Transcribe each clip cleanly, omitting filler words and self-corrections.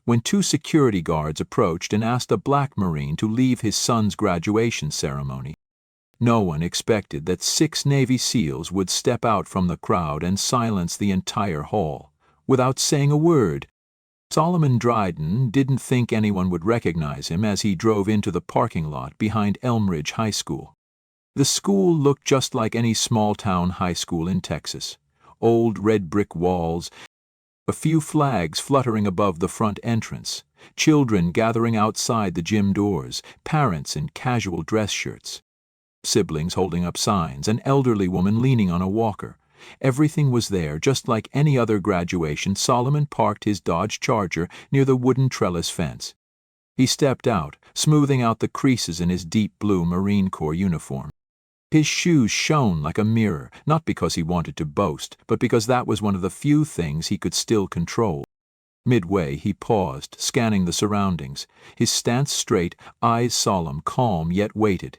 when two security guards approached and asked a black Marine to leave his son's graduation ceremony. No one expected that 6 Navy SEALs would step out from the crowd and silence the entire hall, without saying a word. Solomon Dryden didn't think anyone would recognize him as he drove into the parking lot behind Elmridge High School. The school looked just like any small-town high school in Texas. Old red brick walls, a few flags fluttering above the front entrance, children gathering outside the gym doors, parents in casual dress shirts, siblings holding up signs, an elderly woman leaning on a walker. Everything was there, just like any other graduation. Solomon parked his Dodge Charger near the wooden trellis fence. He stepped out, smoothing out the creases in his deep blue Marine Corps uniform. His shoes shone like a mirror, not because he wanted to boast, but because that was one of the few things he could still control. Midway, he paused, scanning the surroundings, his stance straight, eyes solemn, calm, yet weighted.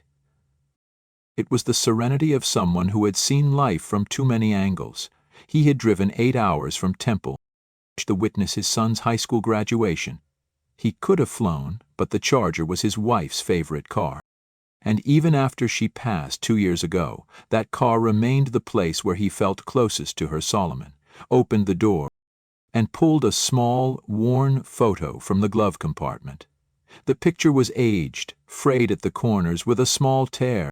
It was the serenity of someone who had seen life from too many angles. He had driven 8 hours from Temple to witness his son's high school graduation. He could have flown, but the Charger was his wife's favorite car. And even after she passed 2 years ago, that car remained the place where he felt closest to her. Solomon opened the door and pulled a small, worn photo from the glove compartment. The picture was aged, frayed at the corners with a small tear.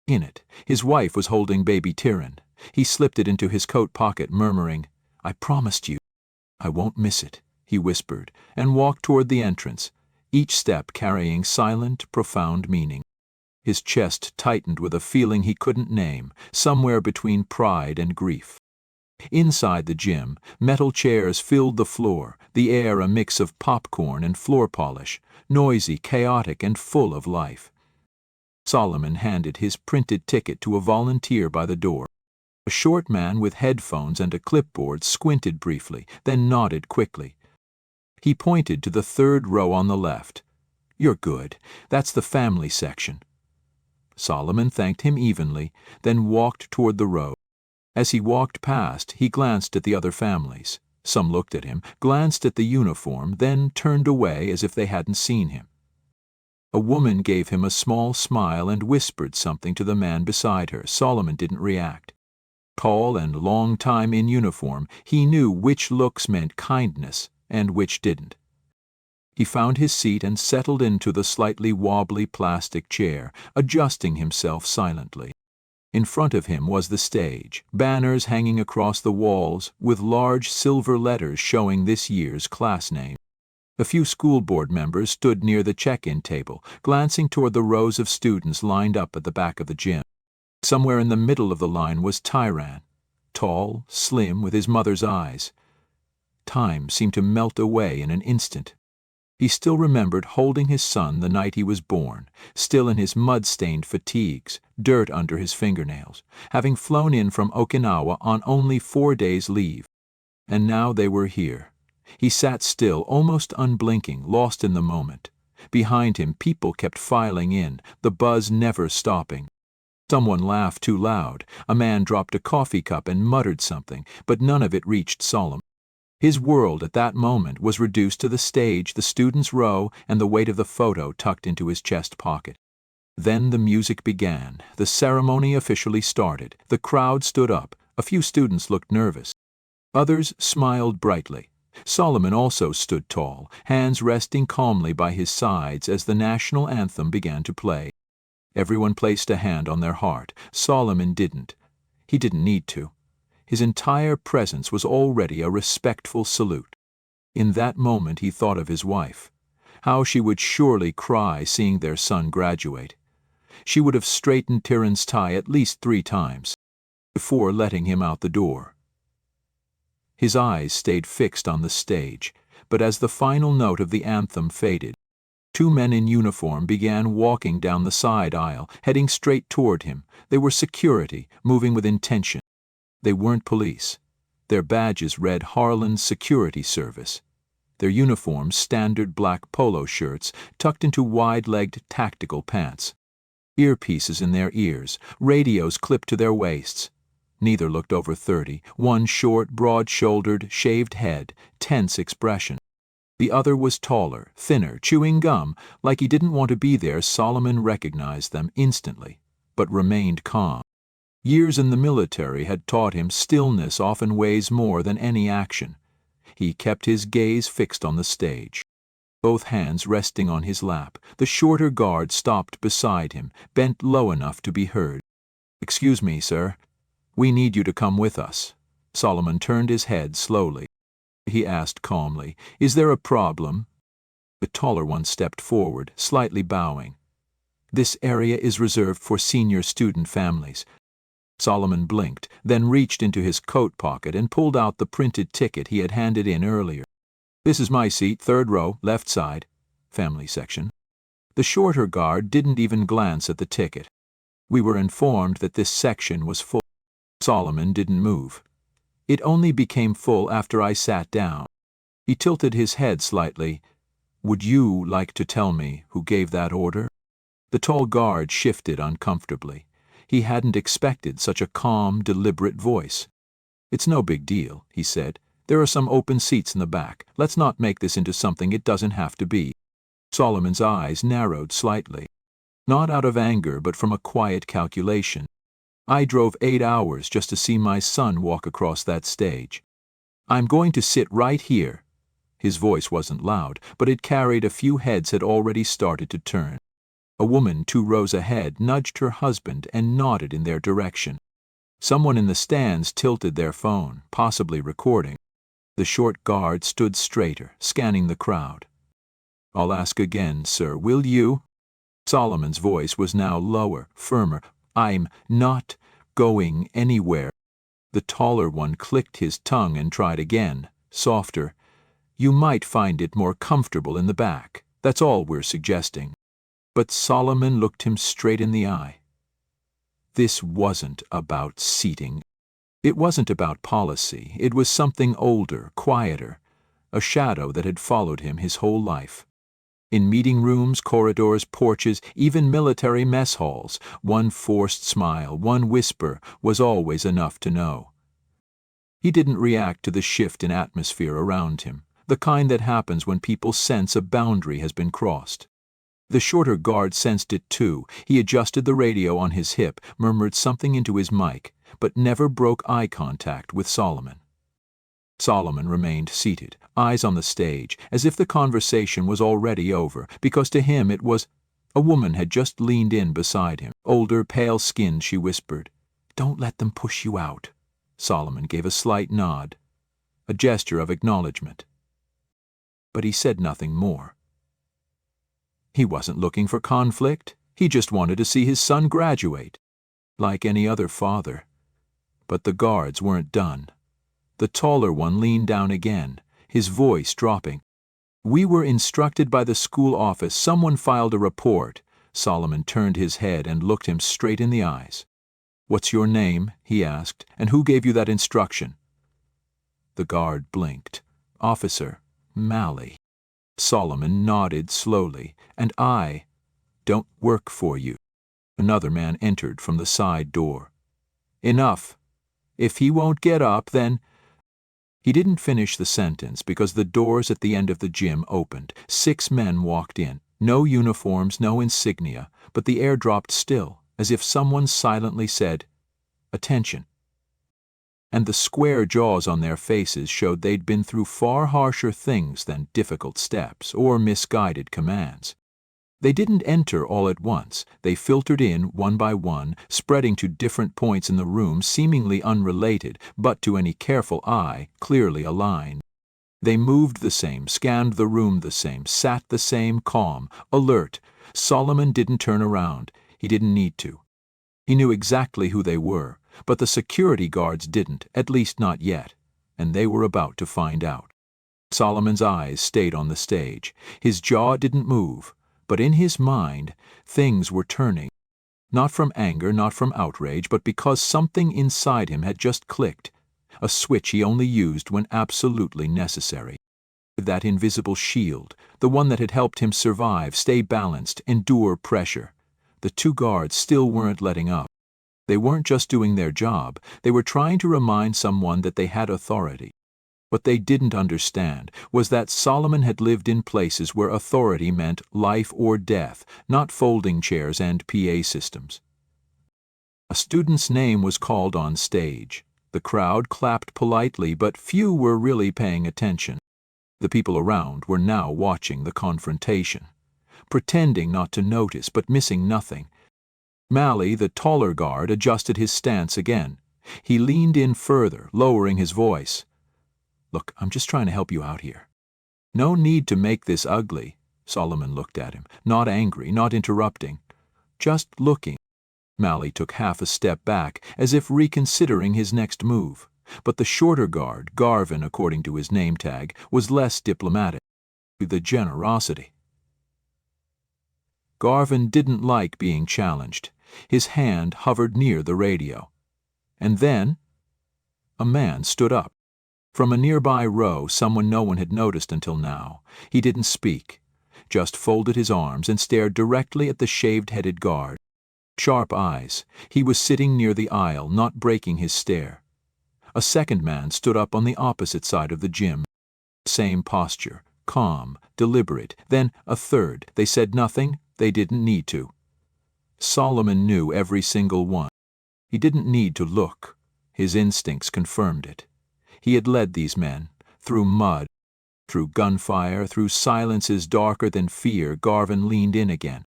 In it, his wife was holding baby Tyran. He slipped it into his coat pocket, murmuring, "I promised you. I won't miss it," he whispered, and walked toward the entrance, each step carrying silent, profound meaning. His chest tightened with a feeling he couldn't name, somewhere between pride and grief. Inside the gym, metal chairs filled the floor, the air a mix of popcorn and floor polish, noisy, chaotic, and full of life. Solomon handed his printed ticket to a volunteer by the door. A short man with headphones and a clipboard squinted briefly, then nodded quickly. He pointed to the 3rd row on the left. "You're good. That's the family section." Solomon thanked him evenly, then walked toward the row. As he walked past, he glanced at the other families. Some looked at him, glanced at the uniform, then turned away as if they hadn't seen him. A woman gave him a small smile and whispered something to the man beside her. Solomon didn't react. Tall and long time in uniform, he knew which looks meant kindness and which didn't. He found his seat and settled into the slightly wobbly plastic chair, adjusting himself silently. In front of him was the stage, banners hanging across the walls with large silver letters showing this year's class name. A few school board members stood near the check-in table, glancing toward the rows of students lined up at the back of the gym. Somewhere in the middle of the line was Tyran, tall, slim, with his mother's eyes. Time seemed to melt away in an instant. He still remembered holding his son the night he was born, still in his mud-stained fatigues, dirt under his fingernails, having flown in from Okinawa on only 4 days' leave. And now they were here. He sat still, almost unblinking, lost in the moment. Behind him, people kept filing in, the buzz never stopping. Someone laughed too loud. A man dropped a coffee cup and muttered something, but none of it reached Solomon. His world at that moment was reduced to the stage, the students' row, and the weight of the photo tucked into his chest pocket. Then the music began. The ceremony officially started. The crowd stood up. A few students looked nervous. Others smiled brightly. Solomon also stood tall, hands resting calmly by his sides as the national anthem began to play. Everyone placed a hand on their heart. Solomon didn't. He didn't need to. His entire presence was already a respectful salute. In that moment he thought of his wife. How she would surely cry seeing their son graduate. She would have straightened Tyran's tie at least 3 times before letting him out the door. His eyes stayed fixed on the stage, but as the final note of the anthem faded, 2 men in uniform began walking down the side aisle, heading straight toward him. They were security, moving with intention. They weren't police. Their badges read Harlan's Security Service. Their uniforms standard black polo shirts tucked into wide-legged tactical pants. Earpieces in their ears, radios clipped to their waists. Neither looked over 30, one short, broad-shouldered, shaved head, tense expression. The other was taller, thinner, chewing gum, like he didn't want to be there. Solomon recognized them instantly, but remained calm. Years in the military had taught him stillness often weighs more than any action. He kept his gaze fixed on the stage, both hands resting on his lap. The shorter guard stopped beside him, bent low enough to be heard. "Excuse me, sir. We need you to come with us." Solomon turned his head slowly. He asked calmly, "Is there a problem?" The taller one stepped forward, slightly bowing. "This area is reserved for senior student families." Solomon blinked, then reached into his coat pocket and pulled out the printed ticket he had handed in earlier. "This is my seat, 3rd row, left side, family section." The shorter guard didn't even glance at the ticket. "We were informed that this section was full." Solomon didn't move. "It only became full after I sat down." He tilted his head slightly. "Would you like to tell me who gave that order?" The tall guard shifted uncomfortably. He hadn't expected such a calm, deliberate voice. "It's no big deal," he said. "There are some open seats in the back. Let's not make this into something it doesn't have to be." Solomon's eyes narrowed slightly. Not out of anger, but from a quiet calculation. "I drove 8 hours just to see my son walk across that stage. I'm going to sit right here." His voice wasn't loud, but it carried a few heads had already started to turn. A woman 2 rows ahead nudged her husband and nodded in their direction. Someone in the stands tilted their phone, possibly recording. The short guard stood straighter, scanning the crowd. "I'll ask again, sir, will you?" Solomon's voice was now lower, firmer. "I'm not going anywhere." The taller one clicked his tongue and tried again, softer. "You might find it more comfortable in the back. That's all we're suggesting." But Solomon looked him straight in the eye. This wasn't about seating. It wasn't about policy. It was something older, quieter, a shadow that had followed him his whole life. In meeting rooms, corridors, porches, even military mess halls, one forced smile, one whisper was always enough to know. He didn't react to the shift in atmosphere around him, the kind that happens when people sense a boundary has been crossed. The shorter guard sensed it too. He adjusted the radio on his hip, murmured something into his mic, but never broke eye contact with Solomon. Solomon remained seated, eyes on the stage, as if the conversation was already over, because to him it was. A woman had just leaned in beside him. Older, pale-skinned, she whispered, "Don't let them push you out." Solomon gave a slight nod, a gesture of acknowledgement. But he said nothing more. He wasn't looking for conflict. He just wanted to see his son graduate, like any other father. But the guards weren't done. The taller one leaned down again, his voice dropping. "We were instructed by the school office. Someone filed a report." Solomon turned his head and looked him straight in the eyes. "What's your name?" he asked, "and who gave you that instruction?" The guard blinked. "Officer Malley." Solomon nodded slowly. "And I don't work for you." Another man entered from the side door. "Enough. If he won't get up, then—" He didn't finish the sentence because the doors at the end of the gym opened. 6 men walked in. No uniforms, no insignia, but the air dropped still, as if someone silently said, "Attention." And the square jaws on their faces showed they'd been through far harsher things than difficult steps or misguided commands. They didn't enter all at once. They filtered in one by one, spreading to different points in the room, seemingly unrelated, but to any careful eye, clearly aligned. They moved the same, scanned the room the same, sat the same, calm, alert. Solomon didn't turn around. He didn't need to. He knew exactly who they were, but the security guards didn't, at least not yet, and they were about to find out. Solomon's eyes stayed on the stage. His jaw didn't move. But in his mind, things were turning. Not from anger, not from outrage, but because something inside him had just clicked, a switch he only used when absolutely necessary. That invisible shield, the one that had helped him survive, stay balanced, endure pressure. The 2 guards still weren't letting up. They weren't just doing their job, they were trying to remind someone that they had authority. What they didn't understand was that Solomon had lived in places where authority meant life or death, not folding chairs and PA systems. A student's name was called on stage. The crowd clapped politely, but few were really paying attention. The people around were now watching the confrontation, pretending not to notice but missing nothing. Mally, the taller guard, adjusted his stance again. He leaned in further, lowering his voice. "Look, I'm just trying to help you out here. No need to make this ugly." Solomon looked at him, not angry, not interrupting, just looking. Mally took half a step back, as if reconsidering his next move. But the shorter guard, Garvin according to his name tag, was less diplomatic. The generosity. Garvin didn't like being challenged. His hand hovered near the radio. And then a man stood up. From a nearby row, someone no one had noticed until now. He didn't speak, just folded his arms and stared directly at the shaved-headed guard. Sharp eyes. He was sitting near the aisle, not breaking his stare. A second man stood up on the opposite side of the gym. Same posture, calm, deliberate. Then a third. They said nothing. They didn't need to. Solomon knew every single one. He didn't need to look. His instincts confirmed it. He had led these men, through mud, through gunfire, through silences darker than fear. Garvin leaned in again.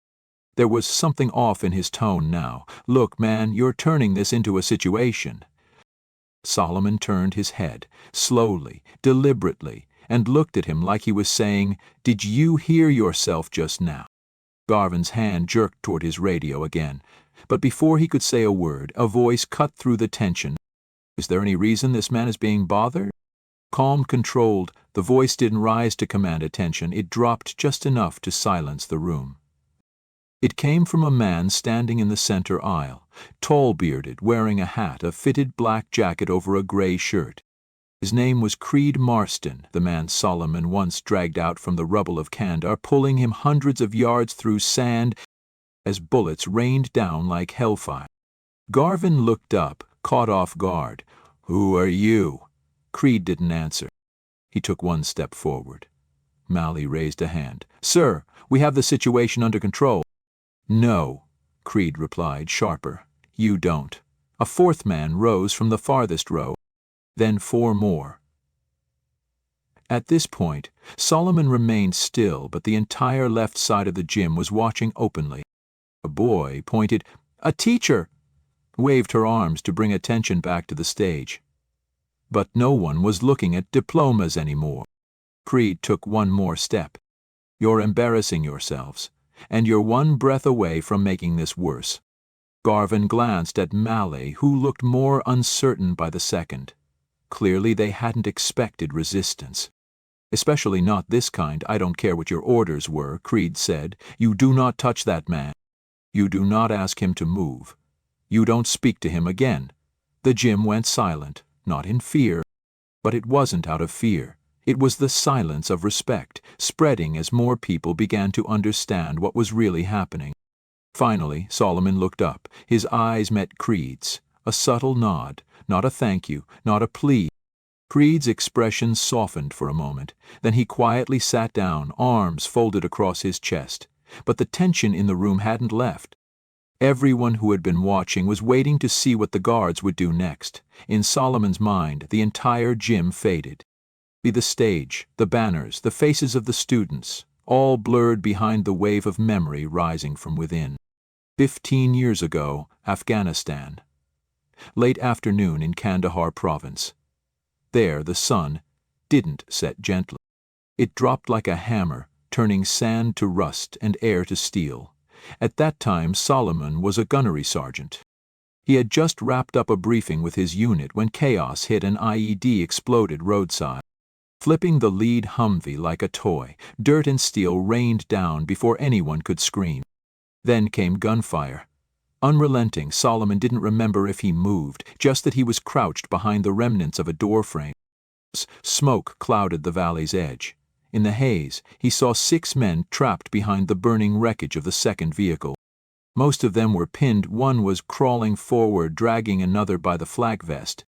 There was something off in his tone now. "Look, man, you're turning this into a situation." Solomon turned his head, slowly, deliberately, and looked at him like he was saying, "Did you hear yourself just now?" Garvin's hand jerked toward his radio again, but before he could say a word, a voice cut through the tension. "Is there any reason this man is being bothered?" Calm, controlled, the voice didn't rise to command attention. It dropped just enough to silence the room. It came from a man standing in the center aisle, tall-bearded, wearing a hat, a fitted black jacket over a gray shirt. His name was Creed Marston, the man Solomon once dragged out from the rubble of Kandahar, pulling him hundreds of yards through sand as bullets rained down like hellfire. Garvin looked up, caught off guard. "Who are you?" Creed didn't answer. He took one step forward. Mally raised a hand. "Sir, we have the situation under control." "No," Creed replied, sharper. "You don't." A fourth man rose from the farthest row, then four more. At this point, Solomon remained still, but the entire left side of the gym was watching openly. A boy pointed. "A teacher!" waved her arms to bring attention back to the stage. But no one was looking at diplomas anymore. Creed took one more step. "You're embarrassing yourselves, and you're one breath away from making this worse." Garvin glanced at Mally, who looked more uncertain by the second. Clearly they hadn't expected resistance. "Especially not this kind. I don't care what your orders were," Creed said. "You do not touch that man. You do not ask him to move. You don't speak to him again." The gym went silent, not in fear. But it wasn't out of fear. It was the silence of respect, spreading as more people began to understand what was really happening. Finally, Solomon looked up. His eyes met Creed's. A subtle nod, not a thank you, not a plea. Creed's expression softened for a moment. Then he quietly sat down, arms folded across his chest. But the tension in the room hadn't left. Everyone who had been watching was waiting to see what the guards would do next. In Solomon's mind, the entire gym faded. The stage, the banners, the faces of the students, all blurred behind the wave of memory rising from within. 15 years ago, Afghanistan. Late afternoon in Kandahar province. There the sun didn't set gently. It dropped like a hammer, turning sand to rust and air to steel. At that time Solomon was a gunnery sergeant. He had just wrapped up a briefing with his unit when chaos hit and IED exploded roadside. Flipping the lead Humvee like a toy, dirt and steel rained down before anyone could scream. Then came gunfire. Unrelenting, Solomon didn't remember if he moved, just that he was crouched behind the remnants of a doorframe. Smoke clouded the valley's edge. In the haze, he saw 6 men trapped behind the burning wreckage of the second vehicle. Most of them were pinned. One was crawling forward, dragging another by the flak vest.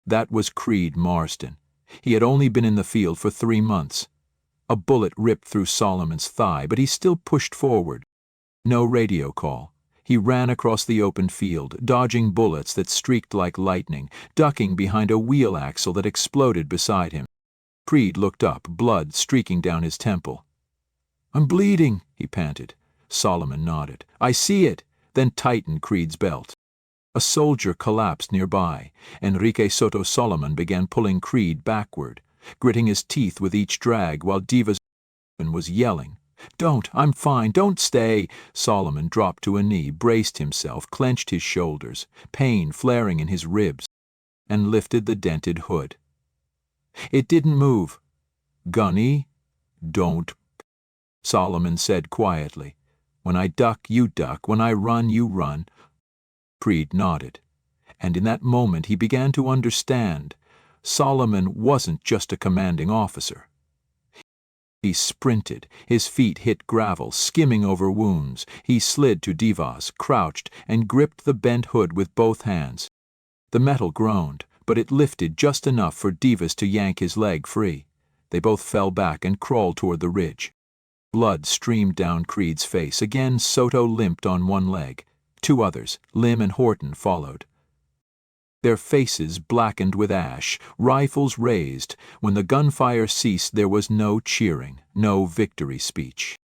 That was Creed Marston. He had only been in the field for 3 months. A bullet ripped through Solomon's thigh, but he still pushed forward. No radio call. He ran across the open field, dodging bullets that streaked like lightning, ducking behind a wheel axle that exploded beside him. Creed looked up, blood streaking down his temple. "I'm bleeding," he panted. Solomon nodded. "I see it," then tightened Creed's belt. A soldier collapsed nearby. Enrique Soto Solomon began pulling Creed backward, gritting his teeth with each drag while Diva's was yelling. "Don't, I'm fine, don't stay." Solomon dropped to a knee, braced himself, clenched his shoulders, pain flaring in his ribs, and lifted the dented hood. It didn't move. "Gunny, don't," Solomon said quietly. "When I duck, you duck. When I run, you run." Creed nodded, and in that moment he began to understand. Solomon wasn't just a commanding officer. He sprinted, his feet hit gravel, skimming over wounds. He slid to Divas, crouched, and gripped the bent hood with both hands. The metal groaned, but it lifted just enough for Divas to yank his leg free. They both fell back and crawled toward the ridge. Blood streamed down Creed's face. Again, Soto limped on one leg. 2 others, Lim and Horton, followed. Their faces blackened with ash, rifles raised. When the gunfire ceased, there was no cheering, no victory speech.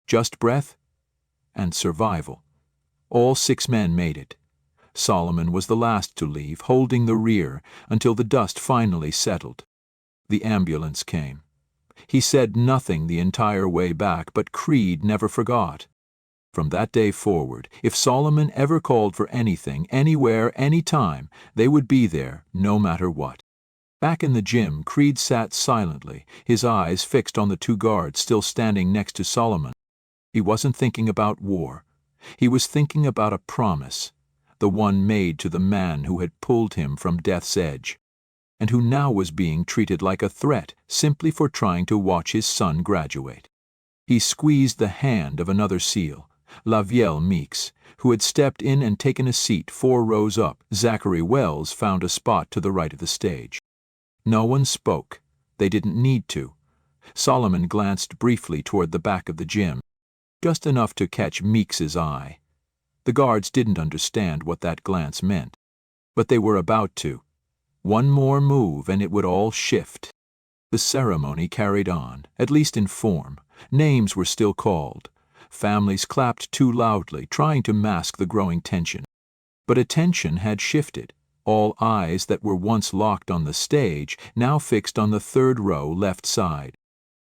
Just breath and survival. All 6 men made it. Solomon was the last to leave, holding the rear, until the dust finally settled. The ambulance came. He said nothing the entire way back, but Creed never forgot. From that day forward, if Solomon ever called for anything, anywhere, any time, they would be there, no matter what. Back in the gym, Creed sat silently, his eyes fixed on the 2 guards still standing next to Solomon. He wasn't thinking about war. He was thinking about a promise, the one made to the man who had pulled him from death's edge, and who now was being treated like a threat simply for trying to watch his son graduate. He squeezed the hand of another SEAL, Lavielle Meeks, who had stepped in and taken a seat 4 rows up. Zachary Wells found a spot to the right of the stage. No one spoke. They didn't need to. Solomon glanced briefly toward the back of the gym, just enough to catch Meeks's eye. The guards didn't understand what that glance meant, but they were about to. One more move and it would all shift. The ceremony carried on, at least in form. Names were still called. Families clapped too loudly, trying to mask the growing tension. But attention had shifted. All eyes that were once locked on the stage now fixed on the 3rd row left side,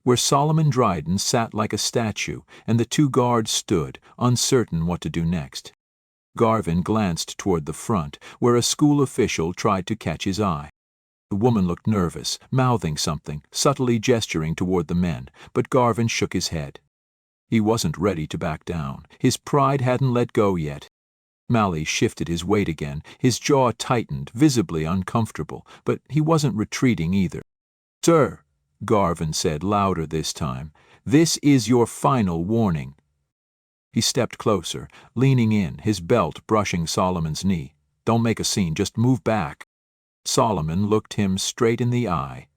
where Solomon Dryden sat like a statue and the 2 guards stood, uncertain what to do next. Garvin glanced toward the front, where a school official tried to catch his eye. The woman looked nervous, mouthing something, subtly gesturing toward the men, but Garvin shook his head. He wasn't ready to back down. His pride hadn't let go yet. Malley shifted his weight again, his jaw tightened, visibly uncomfortable, but he wasn't retreating either. "Sir," Garvin said louder this time, "this is your final warning." He stepped closer, leaning in, his belt brushing Solomon's knee. "Don't make a scene, just move back." Solomon looked him straight in the eye.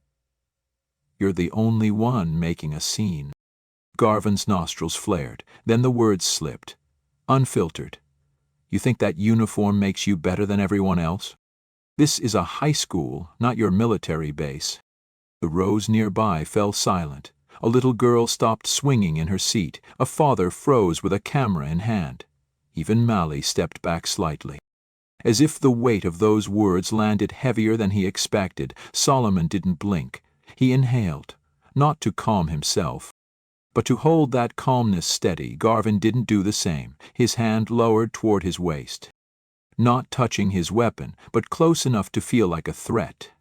"You're the only one making a scene." Garvin's nostrils flared, then the words slipped. Unfiltered. "You think that uniform makes you better than everyone else? This is a high school, not your military base." The rows nearby fell silent. A little girl stopped swinging in her seat. A father froze with a camera in hand. Even Malley stepped back slightly. As if the weight of those words landed heavier than he expected, Solomon didn't blink. He inhaled, not to calm himself, but to hold that calmness steady. Garvin didn't do the same, his hand lowered toward his waist. Not touching his weapon, but close enough to feel like a threat.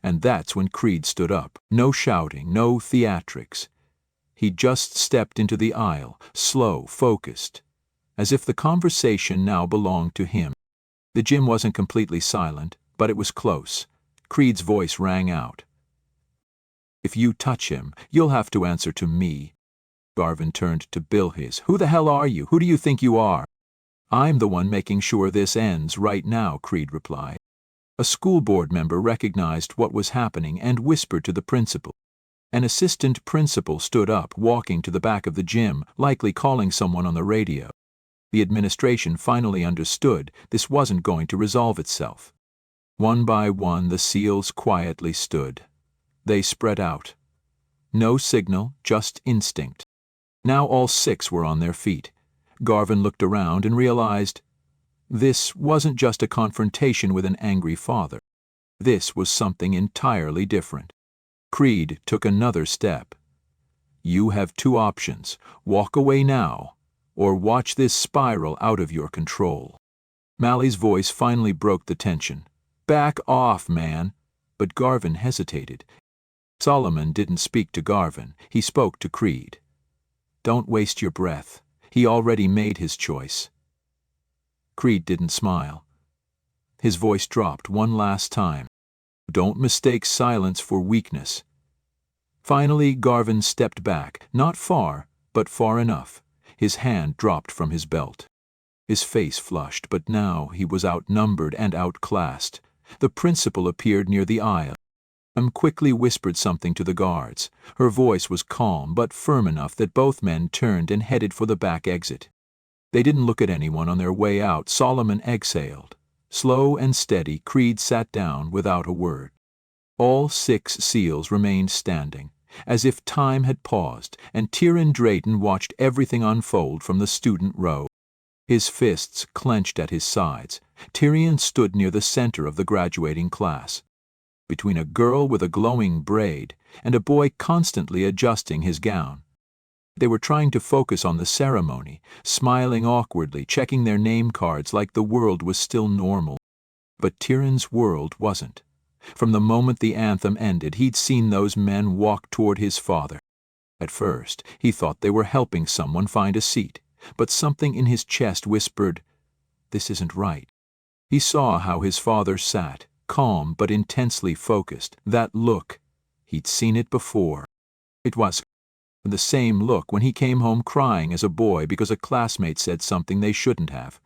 And that's when Creed stood up. No shouting, no theatrics. He just stepped into the aisle, slow, focused, as if the conversation now belonged to him. The gym wasn't completely silent, but it was close. Creed's voice rang out. "If you touch him, you'll have to answer to me." Garvin turned to Bill his. "Who the hell are you? Who do you think you are?" "I'm the one making sure this ends right now," Creed replied. A school board member recognized what was happening and whispered to the principal. An assistant principal stood up, walking to the back of the gym, likely calling someone on the radio. The administration finally understood this wasn't going to resolve itself. One by one, the SEALs quietly stood. They spread out. No signal, just instinct. Now all 6 were on their feet. Garvin looked around and realized this wasn't just a confrontation with an angry father. This was something entirely different. Creed took another step. You have 2 options: walk away now, or watch this spiral out of your control. Mally's voice finally broke the tension. Back off, man. But Garvin hesitated. Solomon didn't speak to Garvin, he spoke to Creed. Don't waste your breath. He already made his choice. Creed didn't smile. His voice dropped one last time. Don't mistake silence for weakness. Finally, Garvin stepped back, not far, but far enough. His hand dropped from his belt. His face flushed, but now he was outnumbered and outclassed. The principal appeared near the aisle. Quickly whispered something to the guards. Her voice was calm but firm enough that both men turned and headed for the back exit. They didn't look at anyone on their way out. Solomon exhaled. Slow and steady, Creed sat down without a word. All 6 SEALs remained standing, as if time had paused, and Tyran Drayton watched everything unfold from the student row. His fists clenched at his sides. Tyrion stood near the center of the graduating class, between a girl with a glowing braid and a boy constantly adjusting his gown. They were trying to focus on the ceremony, smiling awkwardly, checking their name cards like the world was still normal. But Tyran's world wasn't. From the moment the anthem ended, he'd seen those men walk toward his father. At first, he thought they were helping someone find a seat, but something in his chest whispered, "This isn't right." He saw how his father sat, calm but intensely focused. That look, he'd seen it before. It was the same look when he came home crying as a boy because a classmate said something they shouldn't have.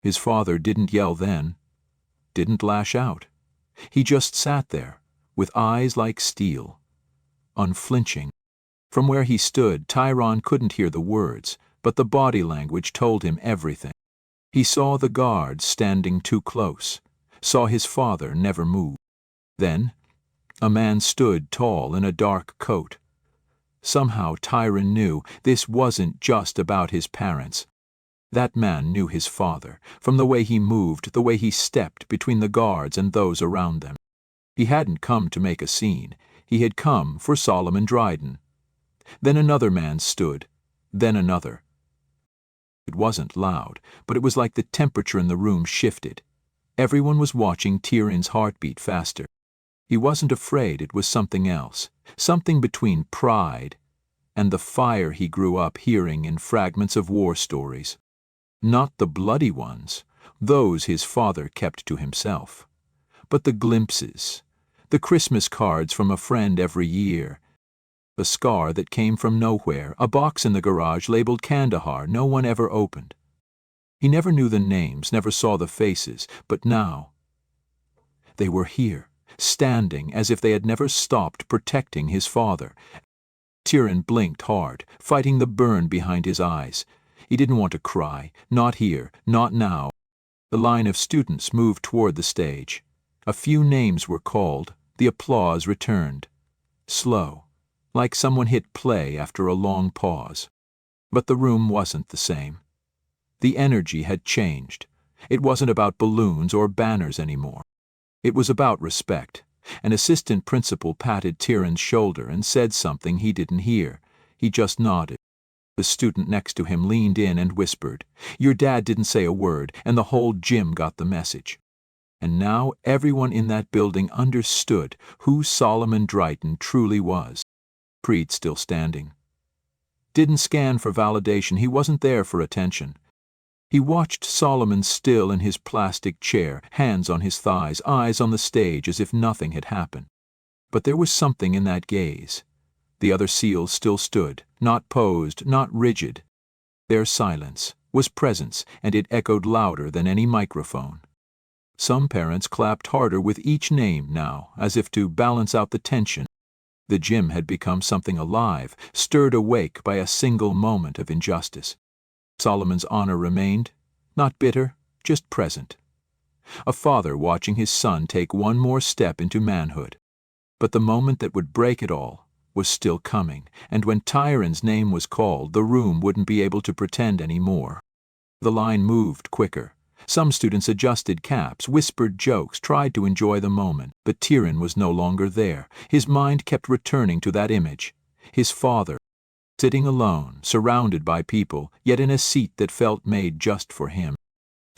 His father didn't yell then, didn't lash out. He just sat there, with eyes like steel, unflinching. From where he stood, Tyran couldn't hear the words, but the body language told him everything. He saw the guards standing too close, saw his father never move. Then, a man stood tall in a dark coat. Somehow Tyran knew this wasn't just about his parents. That man knew his father, from the way he moved, the way he stepped between the guards and those around them. He hadn't come to make a scene. He had come for Solomon Dryden. Then another man stood, then another. It wasn't loud, but it was like the temperature in the room shifted. Everyone was watching Tyran's heartbeat faster. He wasn't afraid, it was something else, something between pride and the fire he grew up hearing in fragments of war stories. Not the bloody ones, those his father kept to himself, but the glimpses, the Christmas cards from a friend every year, a scar that came from nowhere, a box in the garage labeled Kandahar no one ever opened. He never knew the names, never saw the faces, but now they were here, standing as if they had never stopped protecting his father. Tyran blinked hard, fighting the burn behind his eyes. He didn't want to cry, not here, not now. The line of students moved toward the stage. A few names were called, the applause returned. Slow, like someone hit play after a long pause. But the room wasn't the same. The energy had changed. It wasn't about balloons or banners anymore. It was about respect. An assistant principal patted Tyran's shoulder and said something he didn't hear. He just nodded. The student next to him leaned in and whispered, "Your dad didn't say a word," and the whole gym got the message. And now everyone in that building understood who Solomon Dryden truly was. Creed still standing. Didn't scan for validation, he wasn't there for attention. He watched Solomon still in his plastic chair, hands on his thighs, eyes on the stage as if nothing had happened. But there was something in that gaze. The other SEALs still stood, not posed, not rigid. Their silence was presence, and it echoed louder than any microphone. Some parents clapped harder with each name now, as if to balance out the tension. The gym had become something alive, stirred awake by a single moment of injustice. Solomon's honor remained, not bitter, just present. A father watching his son take one more step into manhood. But the moment that would break it all was still coming, and when Tyran's name was called, the room wouldn't be able to pretend any more. The line moved quicker. Some students adjusted caps, whispered jokes, tried to enjoy the moment, but Tyran was no longer there. His mind kept returning to that image. His father, sitting alone, surrounded by people, yet in a seat that felt made just for him.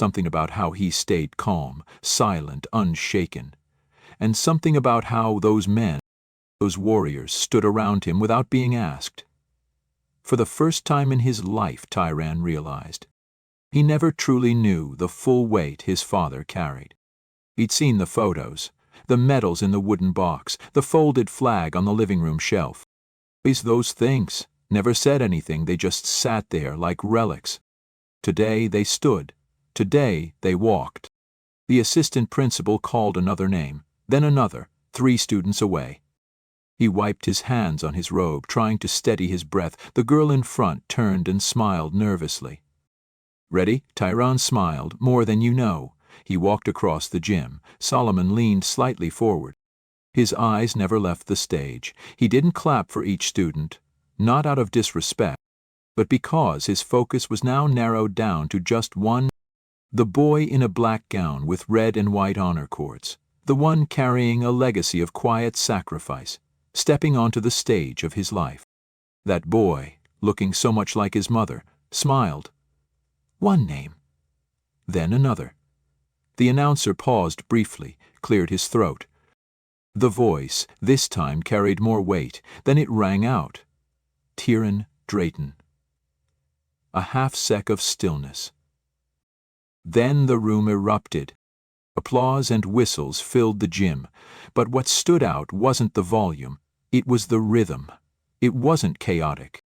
Something about how he stayed calm, silent, unshaken. And something about how those men, those warriors, stood around him without being asked. For the first time in his life, Tyran realized, he never truly knew the full weight his father carried. He'd seen the photos, the medals in the wooden box, the folded flag on the living room shelf. Those things never said anything, they just sat there like relics. Today they stood. Today they walked. The assistant principal called another name, then another, 3 students away. He wiped his hands on his robe, trying to steady his breath. The girl in front turned and smiled nervously. Ready? Tyran smiled. More than you know. He walked across the gym. Solomon leaned slightly forward. His eyes never left the stage. He didn't clap for each student, not out of disrespect, but because his focus was now narrowed down to just one, the boy in a black gown with red and white honor cords, the one carrying a legacy of quiet sacrifice, stepping onto the stage of his life. That boy, looking so much like his mother, smiled. One name. Then another. The announcer paused briefly, cleared his throat. The voice, this time, carried more weight. Then it rang out. Tyran Drayton. A half-sec of stillness. Then the room erupted. Applause and whistles filled the gym. But what stood out wasn't the volume. It was the rhythm. It wasn't chaotic.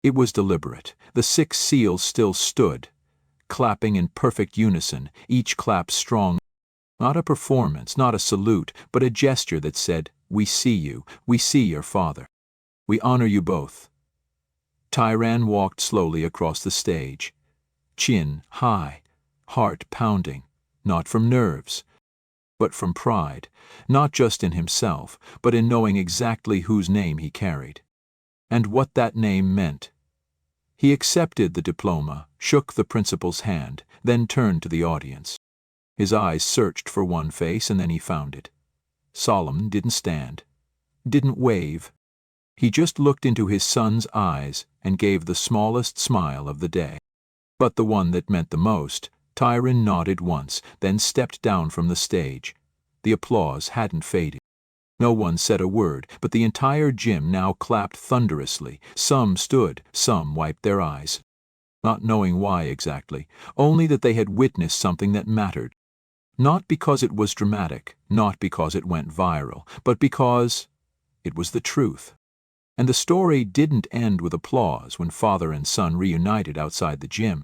It was deliberate. The 6 seals still stood, clapping in perfect unison, each clap strong. Not a performance, not a salute, but a gesture that said, "We see you. We see your father. We honor you both." Tyran walked slowly across the stage, chin high, heart pounding, not from nerves, but from pride, not just in himself, but in knowing exactly whose name he carried, and what that name meant. He accepted the diploma, shook the principal's hand, then turned to the audience. His eyes searched for one face, and then he found it. Solomon didn't stand, didn't wave. He just looked into his son's eyes and gave the smallest smile of the day. But the one that meant the most. Tyran nodded once, then stepped down from the stage. The applause hadn't faded. No one said a word, but the entire gym now clapped thunderously. Some stood, some wiped their eyes. Not knowing why exactly, only that they had witnessed something that mattered. Not because it was dramatic, not because it went viral, but because it was the truth. And the story didn't end with applause when father and son reunited outside the gym.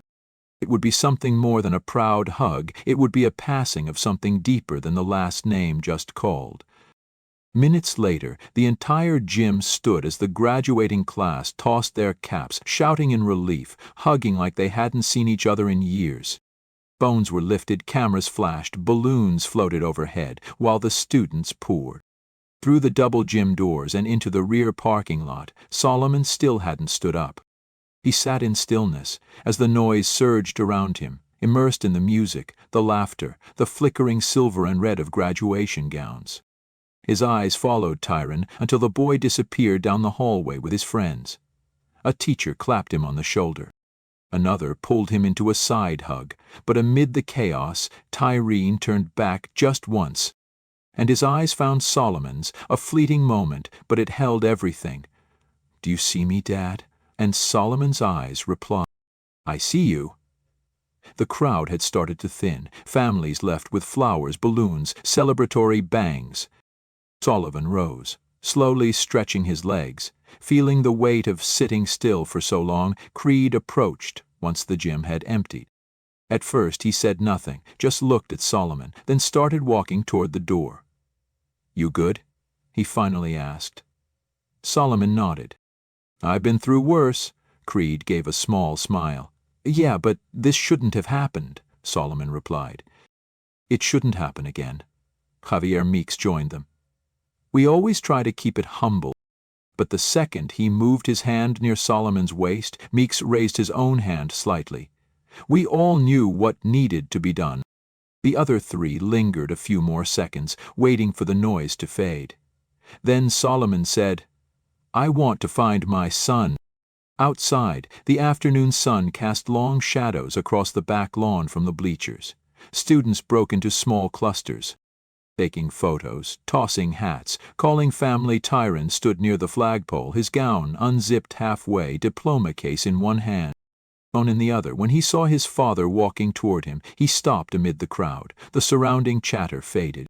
It would be something more than a proud hug. It would be a passing of something deeper than the last name just called. Minutes later, the entire gym stood as the graduating class tossed their caps, shouting in relief, hugging like they hadn't seen each other in years. Phones were lifted, cameras flashed, balloons floated overhead, while the students poured. Through the double gym doors and into the rear parking lot, Solomon still hadn't stood up. He sat in stillness as the noise surged around him, immersed in the music, the laughter, the flickering silver and red of graduation gowns. His eyes followed Tyran until the boy disappeared down the hallway with his friends. A teacher clapped him on the shoulder. Another pulled him into a side hug, but amid the chaos, Tyran turned back just once, and his eyes found Solomon's, a fleeting moment, but it held everything. "Do you see me, Dad?" And Solomon's eyes replied, "I see you." The crowd had started to thin, families left with flowers, balloons, celebratory bangs. Solomon rose, slowly stretching his legs. Feeling the weight of sitting still for so long, Creed approached once the gym had emptied. At first he said nothing, just looked at Solomon, then started walking toward the door. "You good?" he finally asked. Solomon nodded. "I've been through worse." Creed gave a small smile. "Yeah, but this shouldn't have happened," Solomon replied. "It shouldn't happen again." Javier Meeks joined them. "We always try to keep it humble." But the second he moved his hand near Solomon's waist, Meeks raised his own hand slightly. We all knew what needed to be done. The other three lingered a few more seconds, waiting for the noise to fade. Then Solomon said, "I want to find my son." Outside, the afternoon sun cast long shadows across the back lawn from the bleachers. Students broke into small clusters. Taking photos, tossing hats, calling family. Tyran stood near the flagpole, his gown unzipped halfway, diploma case in one hand, phone in the other. When he saw his father walking toward him, he stopped amid the crowd. The surrounding chatter faded.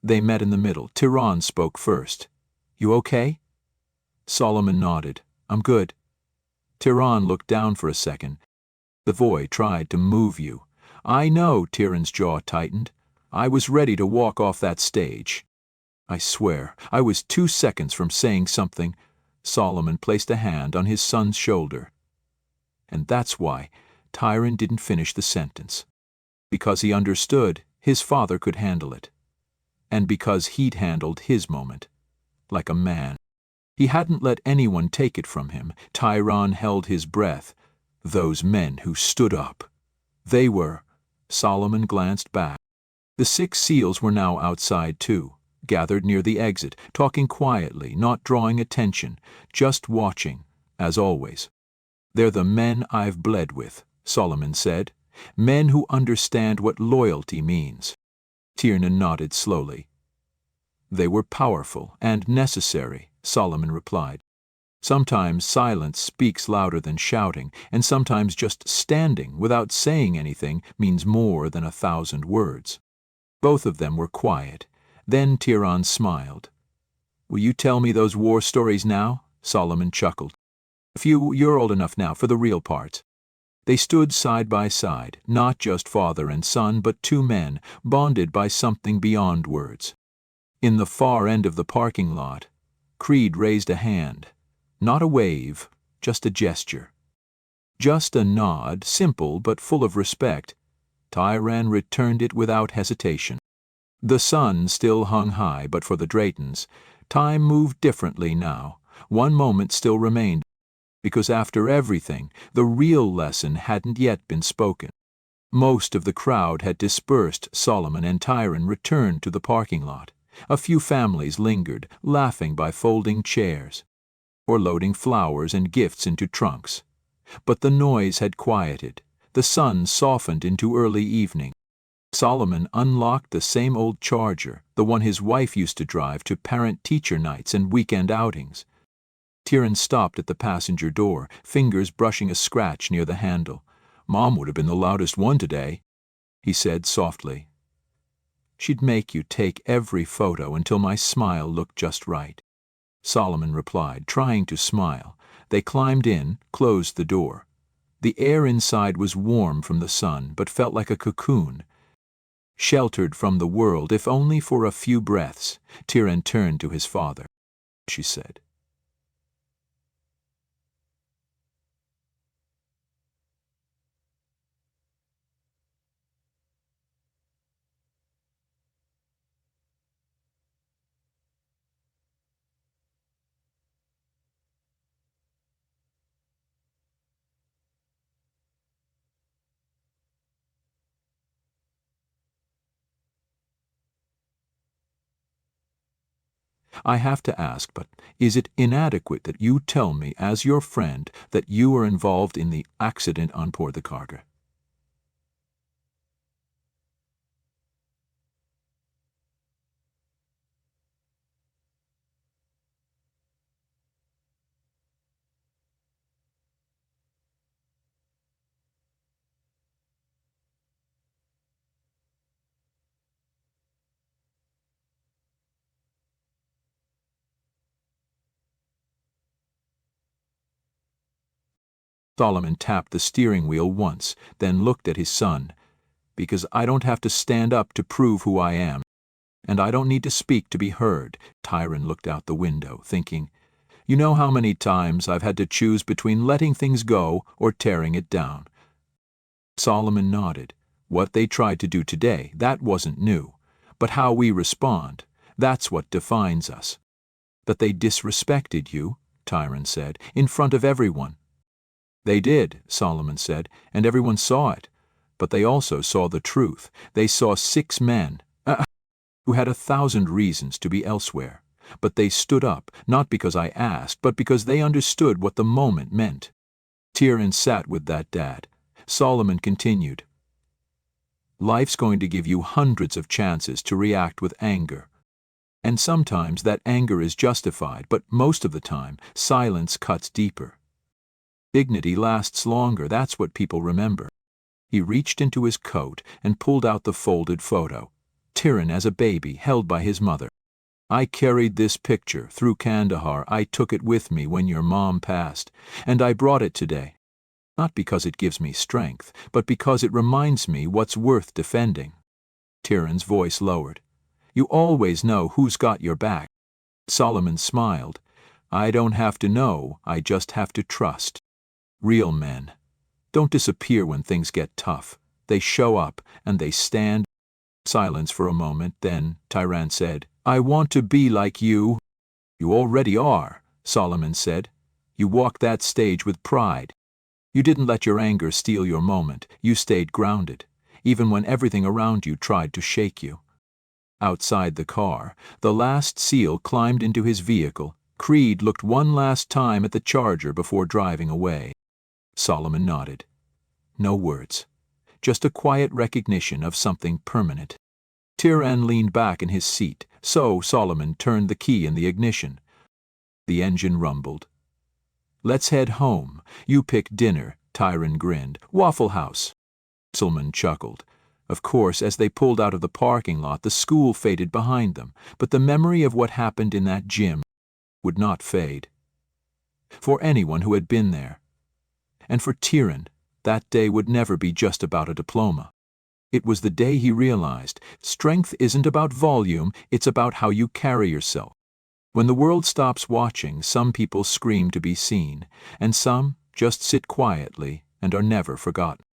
They met in the middle. Tyran spoke first. "You okay?" Solomon nodded. "I'm good." Tyran looked down for a second. "The boy tried to move you." "I know." Tyran's jaw tightened. "I was ready to walk off that stage. I swear, I was 2 seconds from saying something." Solomon placed a hand on his son's shoulder. "And that's why." Tyran didn't finish the sentence. "Because he understood his father could handle it. And because he'd handled his moment. Like a man. He hadn't let anyone take it from him." Tyran held his breath. "Those men who stood up. They were—" Solomon glanced back. The 6 SEALs were now outside too, gathered near the exit, talking quietly, not drawing attention, just watching, as always. "They're the men I've bled with," Solomon said. "Men who understand what loyalty means." Tyran nodded slowly. "They were powerful and necessary," Solomon replied. "Sometimes silence speaks louder than shouting, and sometimes just standing without saying anything means more than 1,000 words." Both of them were quiet. Then Tyran smiled. "Will you tell me those war stories now?" Solomon chuckled. "You're old enough now for the real parts." They stood side by side, not just father and son, but 2 men, bonded by something beyond words. In the far end of the parking lot, Creed raised a hand. Not a wave, just a gesture. Just a nod, simple but full of respect. Tyran returned it without hesitation. The sun still hung high, but for the Draytons, time moved differently now. One moment still remained, because after everything, the real lesson hadn't yet been spoken. Most of the crowd had dispersed. Solomon and Tyran returned to the parking lot. A few families lingered, laughing by folding chairs, or loading flowers and gifts into trunks. But the noise had quieted. The sun softened into early evening. Solomon unlocked the same old Charger, the one his wife used to drive to parent-teacher nights and weekend outings. Tyran stopped at the passenger door, fingers brushing a scratch near the handle. "Mom would have been the loudest one today," he said softly. "She'd make you take every photo until my smile looked just right," Solomon replied, trying to smile. They climbed in, closed the door. The air inside was warm from the sun, but felt like a cocoon. Sheltered from the world, if only for a few breaths. Tyran turned to his father. "She said." "I have to ask, but is it inadequate that you tell me, as your friend, that you were involved in the accident on board the cargo?" Solomon tapped the steering wheel once, then looked at his son. Because I don't have to stand up to prove who I am. And I don't need to speak to be heard. Tyran looked out the window, thinking, you know how many times I've had to choose between letting things go or tearing it down. Solomon nodded. What they tried to do today, that wasn't new. But how we respond, that's what defines us. That they disrespected you, Tyran said, in front of everyone. They did, Solomon said, and everyone saw it. But they also saw the truth. They saw 6 men, who had 1,000 reasons to be elsewhere. But they stood up, not because I asked, but because they understood what the moment meant. Tyran sat with that dad. Solomon continued. Life's going to give you hundreds of chances to react with anger. And sometimes that anger is justified, but most of the time, silence cuts deeper. Dignity lasts longer, that's what people remember. He reached into his coat and pulled out the folded photo. Tyran as a baby, held by his mother. I carried this picture through Kandahar. I took it with me when your mom passed, and I brought it today. Not because it gives me strength, but because it reminds me what's worth defending. Tyran's voice lowered. You always know who's got your back. Solomon smiled. I don't have to know, I just have to trust. Real men don't disappear when things get tough. They show up, and they stand. Silence for a moment, then Tyran said, I want to be like you. You already are, Solomon said. You walked that stage with pride. You didn't let your anger steal your moment. You stayed grounded, even when everything around you tried to shake you. Outside the car, the last SEAL climbed into his vehicle. Creed looked one last time at the Charger before driving away. Solomon nodded. No words, just a quiet recognition of something permanent. Tyran leaned back in his seat, so Solomon turned the key in the ignition. The engine rumbled. Let's head home. You pick dinner, Tyran grinned. Waffle House. Solomon chuckled. Of course, as they pulled out of the parking lot, the school faded behind them, but the memory of what happened in that gym would not fade. For anyone who had been there. And for Tyran, that day would never be just about a diploma. It was the day he realized strength isn't about volume, it's about how you carry yourself. When the world stops watching, some people scream to be seen, and some just sit quietly and are never forgotten.